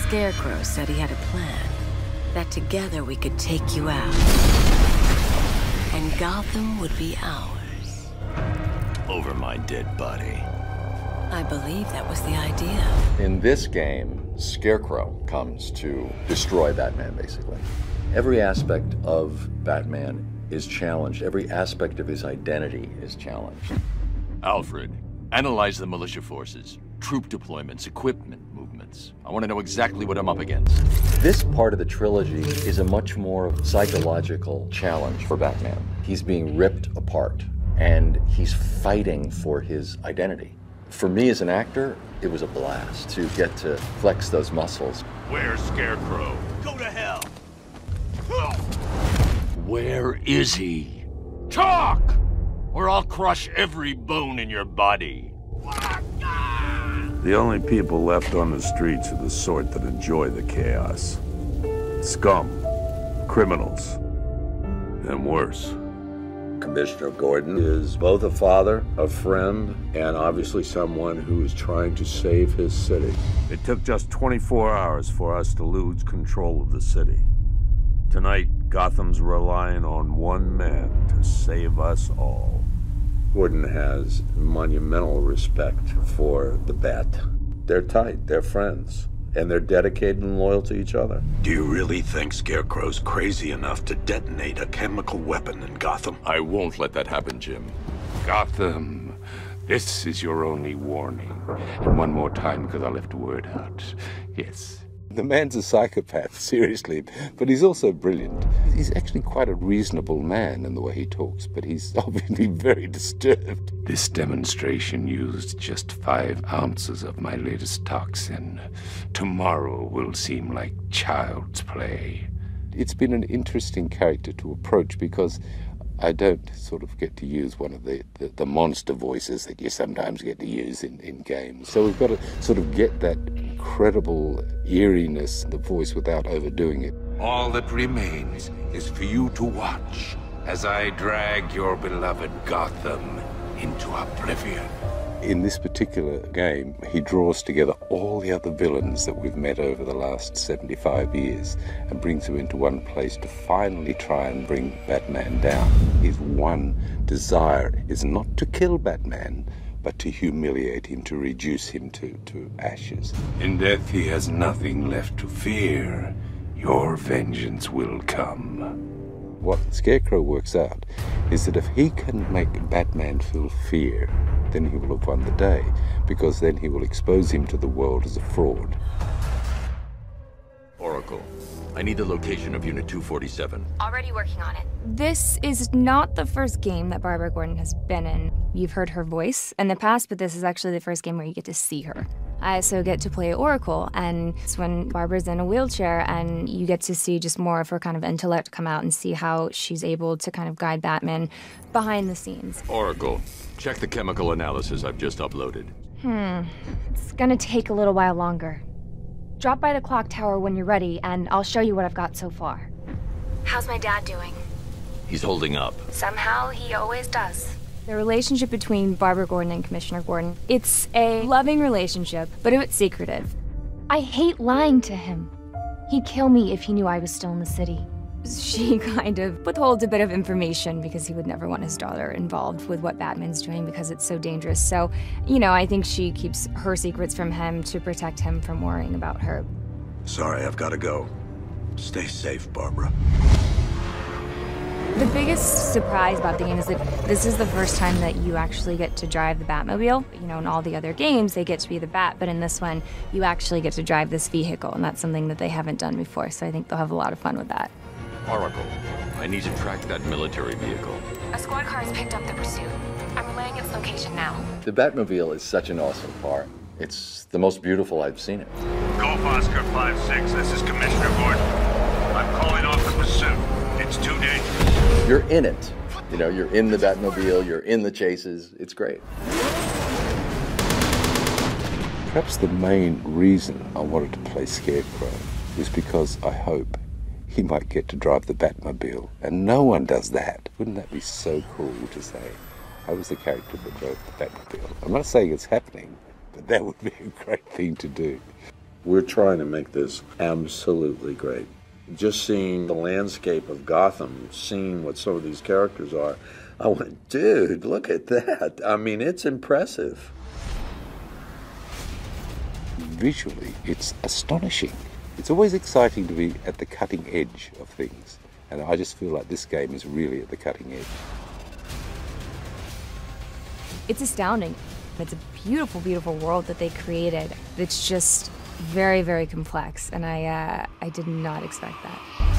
Scarecrow said he had a plan. That together we could take you out. And Gotham would be ours. Over my dead body. I believe that was the idea. In this game, Scarecrow comes to destroy Batman, basically. Every aspect of Batman is challenged. Every aspect of his identity is challenged. Alfred, analyze the militia forces, troop deployments, equipment movements. I want to know exactly what I'm up against. This part of the trilogy is a much more psychological challenge for Batman. He's being ripped apart, and he's fighting for his identity. For me as an actor, it was a blast to get to flex those muscles. Where's Scarecrow? Go to hell! Where is he? Talk! Or I'll crush every bone in your body. The only people left on the streets are the sort that enjoy the chaos. Scum, criminals, and worse. Commissioner Gordon is both a father, a friend, and obviously someone who is trying to save his city. It took just 24 hours for us to lose control of the city. Tonight, Gotham's relying on one man to save us all. Gordon has monumental respect for the Bat. They're tight, they're friends, and they're dedicated and loyal to each other. Do you really think Scarecrow's crazy enough to detonate a chemical weapon in Gotham? I won't let that happen, Jim. Gotham, this is your only warning. And one more time, because I left a word out. Yes. The man's a psychopath, seriously, but he's also brilliant. He's actually quite a reasonable man in the way he talks, but he's obviously very disturbed. This demonstration used just 5 ounces of my latest toxin. Tomorrow will seem like child's play. It's been an interesting character to approach because I don't sort of get to use one of the monster voices that you sometimes get to use in games. So we've got to sort of get that incredible eeriness in the voice without overdoing it. All that remains is for you to watch as I drag your beloved Gotham into oblivion. In this particular game, he draws together all the other villains that we've met over the last 75 years and brings them into one place to finally try and bring Batman down. His one desire is not to kill Batman, but to humiliate him, to reduce him to ashes. In death, he has nothing left to fear. Your vengeance will come. What Scarecrow works out is that if he can make Batman feel fear, then he will have won the day, because then he will expose him to the world as a fraud. Oracle, I need the location of Unit 247. Already working on it. This is not the first game that Barbara Gordon has been in. You've heard her voice in the past, but this is actually the first game where you get to see her. I also get to play Oracle, and it's when Barbara's in a wheelchair and you get to see just more of her kind of intellect come out and see how she's able to kind of guide Batman behind the scenes. Oracle, check the chemical analysis I've just uploaded. It's gonna take a little while longer. Drop by the clock tower when you're ready, and I'll show you what I've got so far. How's my dad doing? He's holding up. Somehow, he always does. The relationship between Barbara Gordon and Commissioner Gordon, it's a loving relationship, but it's secretive. I hate lying to him. He'd kill me if he knew I was still in the city. She kind of withholds a bit of information because he would never want his daughter involved with what Batman's doing because it's so dangerous. So, you know, I think she keeps her secrets from him to protect him from worrying about her. Sorry, I've got to go. Stay safe, Barbara. The biggest surprise about the game is that this is the first time that you actually get to drive the Batmobile. You know, in all the other games, they get to be the Bat, but in this one, you actually get to drive this vehicle, and that's something that they haven't done before, so I think they'll have a lot of fun with that. Oracle, I need to track that military vehicle. A squad car has picked up the pursuit. I'm relaying its location now. The Batmobile is such an awesome car. It's the most beautiful I've seen it. Golf Oscar 5-6, this is Commissioner Gordon. I'm calling off the pursuit. It's too dangerous. You're in it. You know, you're in the Batmobile, you're in the chases. It's great. Perhaps the main reason I wanted to play Scarecrow is because I hope he might get to drive the Batmobile, and no one does that. Wouldn't that be so cool to say, I was the character that drove the Batmobile? I'm not saying it's happening, but that would be a great thing to do. We're trying to make this absolutely great. Just seeing the landscape of Gotham, seeing what some of these characters are, I went, dude, look at that. I mean, it's impressive. Visually, it's astonishing. It's always exciting to be at the cutting edge of things, and I just feel like this game is really at the cutting edge. It's astounding. It's a beautiful, beautiful world that they created. It's just very, very complex, and I did not expect that.